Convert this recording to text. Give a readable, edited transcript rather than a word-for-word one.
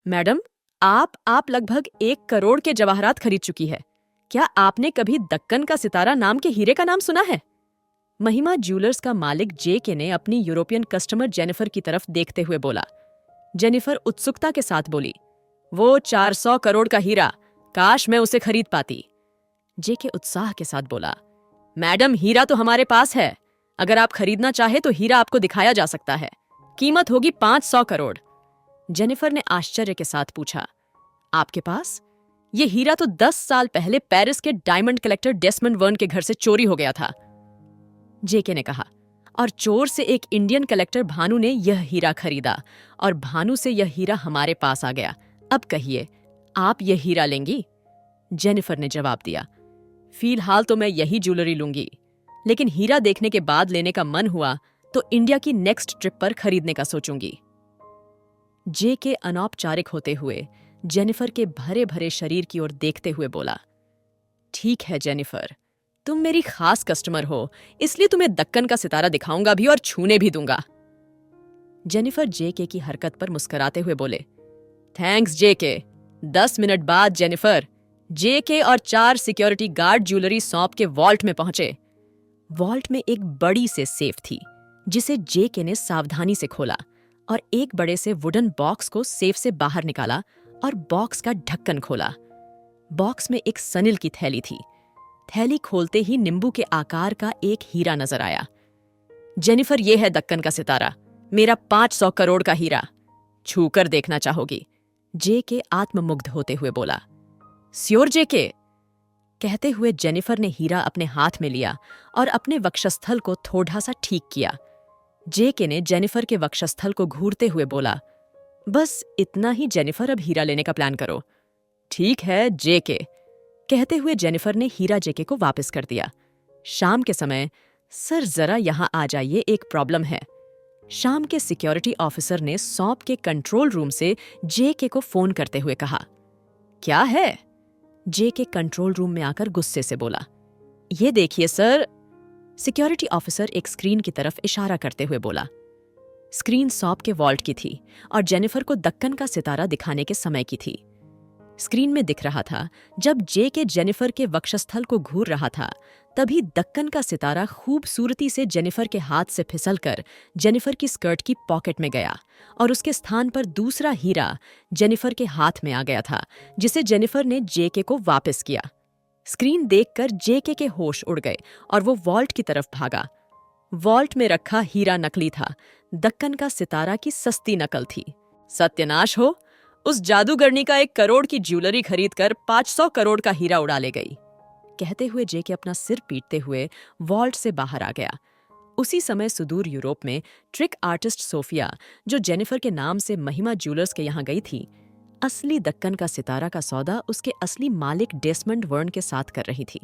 Madam, आप लगभग 1 करोड़ के जवाहरात खरीद चुकी है। क्या आपने कभी दक्कन का सितारा नाम के हीरे का नाम सुना है? महिमा ज्वेलर्स का मालिक जेके ने अपनी यूरोपियन कस्टमर जेनिफर की तरफ देखते हुए बोला। जेनिफर उत्सुकता के साथ बोली, वो 400 करोड़ का हीरा, काश मैं उसे खरीद पाती। जेके उत्साह के साथ बोला, मैडम, हीरा तो हमारे पास है। अगर आप खरीदना चाहे तो हीरा आपको दिखाया जा सकता है। कीमत होगी 500 करोड़। जेनिफर ने आश्चर्य के साथ पूछा, आपके पास? ये हीरा तो 10 साल पहले पेरिस के डायमंड कलेक्टर डेसमंड वर्न के घर से चोरी हो गया था। जेके ने कहा, और चोर से एक इंडियन कलेक्टर भानु ने यह हीरा खरीदा और भानु से यह हीरा हमारे पास आ गया। अब कहिए, आप यह हीरा लेंगी? जेनिफर ने जवाब दिया, फिलहाल तो मैं यही ज्वेलरी लूंगी, लेकिन हीरा देखने के बाद लेने का मन हुआ तो इंडिया की नेक्स्ट ट्रिप पर खरीदने का सोचूंगी। जेके अनौपचारिक होते हुए जेनिफर के भरे भरे शरीर की ओर देखते हुए बोला, ठीक है जेनिफर, तुम मेरी खास कस्टमर हो, इसलिए तुम्हें दक्कन का सितारा दिखाऊंगा भी और छूने भी दूंगा। जेनिफर जेके की हरकत पर मुस्कुराते हुए बोले, थैंक्स जेके। 10 मिनट बाद जेनिफर, जेके और 4 सिक्योरिटी गार्ड ज्वेलरी सौंप के वॉल्ट में पहुंचे। वॉल्ट में एक बड़ी से सेफ थी, जिसे जेके ने सावधानी से खोला और एक बड़े से वुडन बॉक्स को सेफ से बाहर निकाला और बॉक्स का ढक्कन खोला। बॉक्स में एक सनिल की थैली थी। थैली खोलते ही नींबू के आकार का एक हीरा नजर आया। जेनिफर, यह है दक्कन का सितारा, मेरा 500 करोड़ का हीरा। छूकर देखना चाहोगी? जेके आत्ममुग्ध होते हुए बोला। श्योर जेके। कहते हुए जेनिफर ने हीरा अपने हाथ में लिया और अपने वक्षस्थल को थोड़ा सा ठीक किया। जेके ने जेनिफर के वक्षस्थल को घूरते हुए बोला, बस इतना ही जेनिफर, अब हीरा लेने का प्लान करो। ठीक है जेके। कहते हुए जेनिफर ने हीरा जेके को वापस कर दिया। शाम के समय, सर जरा यहां आ जाइए, एक प्रॉब्लम है। शाम के सिक्योरिटी ऑफिसर ने सौंप के कंट्रोल रूम से जेके को फोन करते हुए कहा, क्या है? जेके कंट्रोल रूम में आकर गुस्से से बोला, ये देखिए सर। सिक्योरिटी ऑफिसर एक स्क्रीन की तरफ इशारा करते हुए बोला। स्क्रीन सौंप के वॉल्ट की थी और जेनिफर को दक्कन का सितारा दिखाने के समय की थी। स्क्रीन में दिख रहा था, जब जेके जेनिफर के वक्षस्थल को घूर रहा था, तभी दक्कन का सितारा खूबसूरती से जेनिफर के हाथ से फिसलकर जेनिफर की स्कर्ट की पॉकेट में गया और उसके स्थान पर दूसरा हीरा जेनिफर के हाथ में आ गया था, जिसे जेनिफर ने जेके को वापस किया। स्क्रीन देखकर जेके के होश उड़ गए और वो वॉल्ट की तरफ भागा। वॉल्ट में रखा हीरा नकली था, दक्कन का सितारा की सस्ती नकल थी। सत्यानाश हो, उस जादूगरनी का 1 करोड़ की ज्वेलरी खरीदकर 500 करोड़ का हीरा उड़ा ले गई। कहते हुए जेके अपना सिर पीटते हुए वॉल्ट से बाहर आ गया। उसी समय सुदूर यूरोप में ट्रिक आर्टिस्ट सोफिया, जो जेनिफर के नाम से महिमा ज्वेलर्स के यहाँ गई थी, असली दक्कन का सितारा का सौदा उसके असली मालिक डेसमंड वर्न के साथ कर रही थी।